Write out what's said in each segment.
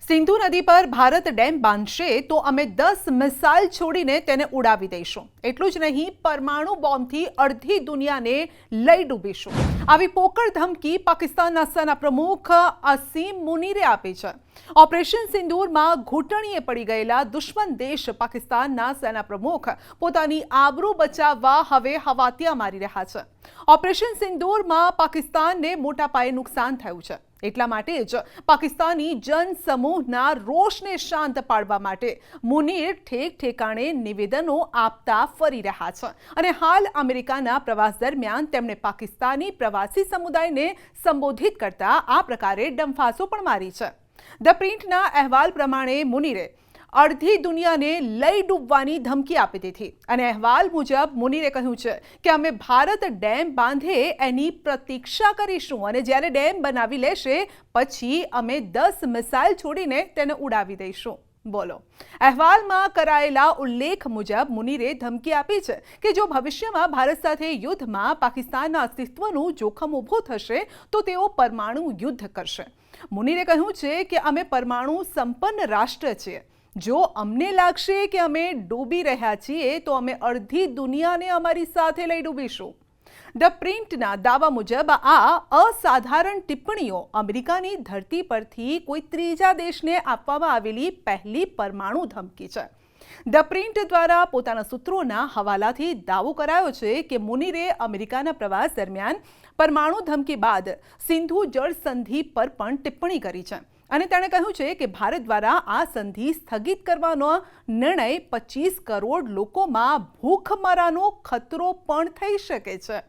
સિંધુ નદી પર ભારત ડેમ બાંધશે તો અમે 10 મિસાઇલ છોડીને તેને ઉડાવી દઈશું। એટલું જ નહીં, પરમાણુ બોમ્બથી અડધી દુનિયાને લઈ ડૂબીશું। આવી પોકળ ધમકી પાકિસ્તાનના સેના પ્રમુખ અસીમ મુનીરે આપી છે। ઓપરેશન સિંદૂરમાં ઘૂંટણીએ પડી ગયેલા દુશ્મન દેશ પાકિસ્તાનના સેના પ્રમુખ પોતાની આબરૂ બચાવવા હવે હવાતિયા મારી રહ્યા છે। ઓપરેશન સિંદૂરમાં પાકિસ્તાનને મોટા પાયે નુકસાન થયું છે। એટલા માટે જ પાકિસ્તાની જન સમૂહના રોષને શાંત પાડવા માટે મુનીર ઠેક ઠેકાણે નિવેદનો આપતા ફરી રહ્યા છે અને હાલ અમેરિકાના પ્રવાસ દરમિયાન તેમણે પાકિસ્તાની પ્રવાસી સમુદાયને સંબોધિત કરતા આ પ્રકારે ડંફાસો પણ મારી છે। ધ પ્રિન્ટના અહેવાલ પ્રમાણે મુનીરે અડધી દુનિયાને લઈ ડૂબવાની ધમકી આપી દીધી અને અહેવાલ મુજબ મુનીરે કહ્યું છે કે અમે ભારત ડેમ બાંધે એની પ્રતીક્ષા કરીશું અને જ્યારે ડેમ બનાવી લેશે પછી અમે 10 મિસાઇલ છોડીને તેને ઉડાવી દઈશું। બોલો, અહેવાલમાં કરાયેલા ઉલ્લેખ મુજબ મુનીરે ધમકી આપી છે કે જો ભવિષ્યમાં ભારત સાથે યુદ્ધમાં પાકિસ્તાનના અસ્તિત્વનું જોખમ ઊભું થશે તો તેઓ પરમાણુ યુદ્ધ કરશે। મુનીરે કહ્યું છે કે અમે પરમાણુ સંપન્ન રાષ્ટ્ર છીએ। જો અમને લાગશે કે અમે ડૂબી રહ્યા છીએ તો અમે અડધી દુનિયાને અમારી સાથે લઈ ડૂબીશું। ધ પ્રિન્ટના દાવા મુજબ આ અસાધારણ ટિપ્પણીઓ અમેરિકાની ધરતી પરથી કોઈ ત્રીજા દેશને આપવામાં આવેલી પહેલી પરમાણુ ધમકી છે। ધ પ્રિન્ટ દ્વારા પોતાના સૂત્રોના હવાલાથી દાવો કરાયો છે કે મુનીરે અમેરિકાના પ્રવાસ દરમિયાન પરમાણુ ધમકી બાદ સિંધુ જળ સંધિ પર પણ ટિપ્પણી કરી છે અને તેણે કહ્યું છે કે ભારત દ્વારા આ સંધિ સ્થગિત કરવાનો નિર્ણય 25 કરોડ લોકોમાં ભૂખમરાનો ખતરો પણ થઈ શકે છે।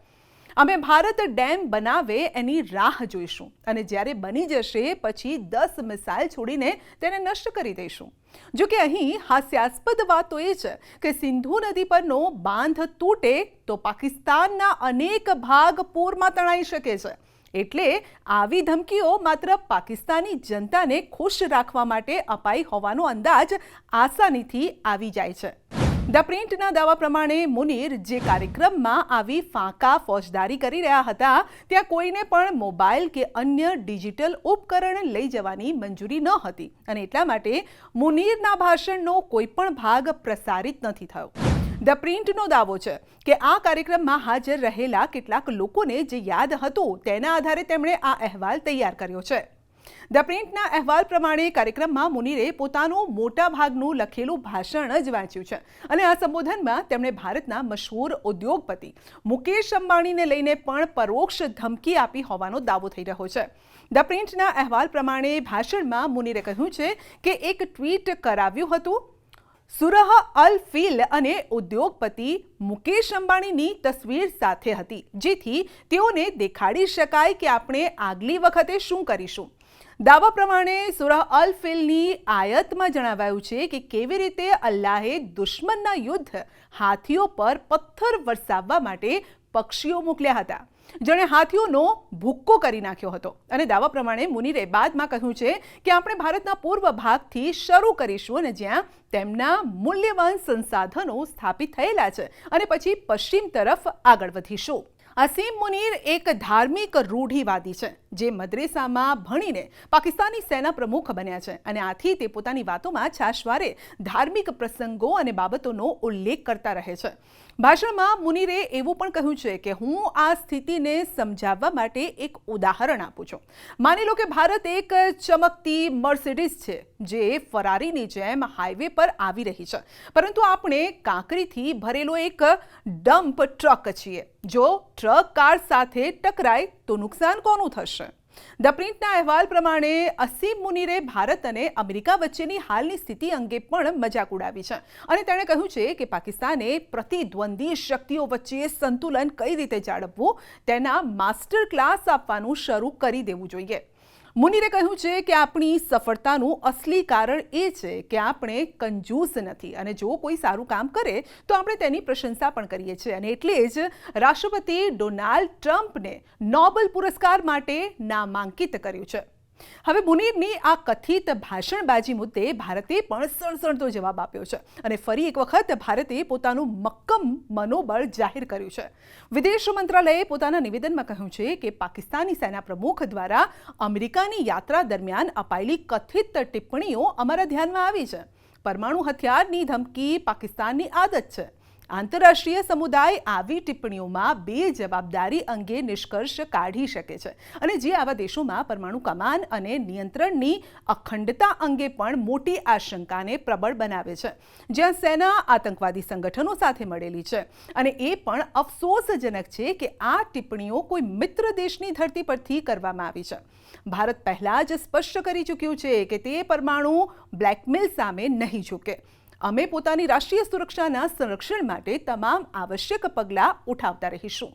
અમે ભારત ડેમ બનાવે એની રાહ જોઈશું અને જ્યારે બની જશે પછી 10 મિસાઇલ છોડીને તેને નષ્ટ કરી દઈશું। જો કે અહીં હાસ્યાસ્પદ વાત તો એ છે કે સિંધુ નદી પરનો બાંધ તૂટે તો પાકિસ્તાનના અનેક ભાગ પૂરમાં તણાઈ શકે છે। એટલે આવી ધમકીઓ માત્ર પાકિસ્તાની જનતાને ખુશ રાખવા માટે અપાઈ હોવાનો અંદાજ આસાનીથી આવી જાય છે। ધ પ્રિન્ટના દાવા પ્રમાણે મુનીર જે કાર્યક્રમમાં આવી ફાંકા ફોજદારી કરી રહ્યા હતા ત્યાં કોઈને પણ મોબાઈલ કે અન્ય ડિજિટલ ઉપકરણ લઈ જવાની મંજૂરી ન હતી અને એટલા માટે મુનીરના ભાષણનો કોઈ પણ ભાગ પ્રસારિત નથી થયો। ધ પ્રિન્ટનો દાવો છે કે આ કાર્યક્રમમાં હાજર રહેલા કેટલાક લોકોને જે યાદ હતું તેના આધારે તેમણે આ અહેવાલ તૈયાર કર્યો છે। ધ પ્રિન્ટના અહેવાલ પ્રમાણે કાર્યક્રમમાં મુનીરે પોતાનું મોટા ભાગનું લખેલું ભાષણ જ વાંચ્યું છે અને આ સંબોધનમાં તેમણે ભારતના મશહૂર ઉદ્યોગપતિ મુકેશ અંબાણીને લઈને પણ પરોક્ષ ધમકી આપી હોવાનો દાવો થઈ રહ્યો છે। ધ પ્રિન્ટના અહેવાલ પ્રમાણે ભાષણમાં મુનીરે કહ્યું છે કે એક ટ્વીટ કરાવ્યું હતું સુરહ અલ ફીલ અને ઉદ્યોગપતિ મુકેશ અંબાણીની તસવીર સાથે હતી જેથી તેઓને દેખાડી શકાય કે આપણે આગલી વખતે શું કરીશું। દાવા પ્રમાણે સુરહ અલ ફીલની આયતમાં જણાવાયું છે કે કેવી રીતે અલ્લાહે દુશ્મનના યુદ્ધ હાથીઓ પર પથ્થર વરસાવવા માટે પક્ષીઓ મોકલ્યા હતા જેણે હાથીઓનો ભૂક્કો કરી નાખ્યો હતો અને દાવા પ્રમાણે મુનીરે બાદમાં કહ્યું છે કે આપણે ભારતના પૂર્વ ભાગથી શરૂ કરીશું અને જ્યાં તેમના મૂલ્યવાન સંસાધનો સ્થાપિત થયેલા છે અને પછી પશ્ચિમ તરફ આગળ વધીશું। અસીમ મુનીર એક ધાર્મિક રૂઢિવાદી છે જે મદ્રેસામાં ભણીને પાકિસ્તાની સેના પ્રમુખ બન્યા છે અને આથી તે પોતાની વાતોમાં છાશવારે ધાર્મિક પ્રસંગો અને બાબતોનો ઉલ્લેખ કરતા રહે છે। ભાષણમાં મુનીરે એવું પણ કહ્યું છે કે હું આ સ્થિતિને સમજાવવા માટે એક ઉદાહરણ આપું છું। માની લો કે ભારત એક ચમકતી મર્સિડીઝ છે જે ફરારીની જેમ હાઈવે પર આવી રહી છે પરંતુ આપણે કાંકરીથી ભરેલો એક ડમ્પ ટ્રક છીએ। જો ટ્રક કાર સાથે ટકરાય તો નુકસાન કોનું થશે? ધ પ્રિન્ટના અહેવાલ પ્રમાણે અસીમ મુનીરે ભારત અને અમેરિકા વચ્ચેની હાલની સ્થિતિ અંગે પણ મજાક ઉડાવી છે અને તેણે કહ્યું છે કે પાકિસ્તાને પ્રતિદ્વંદી શક્તિઓ વચ્ચે સંતુલન કઈ રીતે જાળવવું તેના માસ્ટર ક્લાસ આપવાનું શરૂ કરી દેવું જોઈએ। મુનીરે કહ્યું છે કે આપણી સફળતાનું અસલી કારણ એ છે કે આપણે કંજૂસ નથી અને જો કોઈ સારું કામ કરે તો આપણે તેની પ્રશંસા પણ કરીએ છીએ અને એટલે જ રાષ્ટ્રપતિ ડોનાલ્ડ ટ્રમ્પને નોબેલ પુરસ્કાર માટે નામાંકિત કર્યું છે। હવે મુનીરની આ કથિત ભાષણબાજી મુદ્દે ભારતે પણ સણસણતો જવાબ આપ્યો છે અને ફરી એક વખત ભારતે પોતાનું મક્કમ મનોબળ જાહેર કર્યું છે. વિદેશ મંત્રાલયે પોતાના નિવેદનમાં કહ્યું છે કે પાકિસ્તાની સેના પ્રમુખ દ્વારા અમેરિકાની યાત્રા દરમિયાન અપાયેલી કથિત ટિપ્પણીઓ અમારા ધ્યાનમાં આવી છે. પરમાણુ હથિયારની ધમકી પાકિસ્તાનની આદત છે. આંતરરાષ્ટ્રીય સમુદાય આવી ટિપ્પણીઓમાં બેજવાબદારી અંગે નિષ્કર્ષ કાઢી શકે છે અને જે આવા દેશોમાં પરમાણુ કમાન અને નિયંત્રણની અખંડતા અંગે પણ મોટી આશંકાને પ્રબળ બનાવે છે, જ્યાં સેના આતંકવાદી સંગઠનો સાથે મળેલી છે. અને એ પણ અફસોસજનક છે કે આ ટિપ્પણીઓ કોઈ મિત્ર દેશની ધરતી પરથી કરવામાં આવી છે. ભારત પહેલા જ સ્પષ્ટ કરી ચૂક્યું છે કે તે પરમાણુ બ્લેકમેલ સામે નહીં ઝૂકે. અમે પોતાની રાષ્ટ્રીય સુરક્ષાના સંરક્ષણ માટે તમામ આવશ્યક પગલાં ઉઠાવતા રહીશું.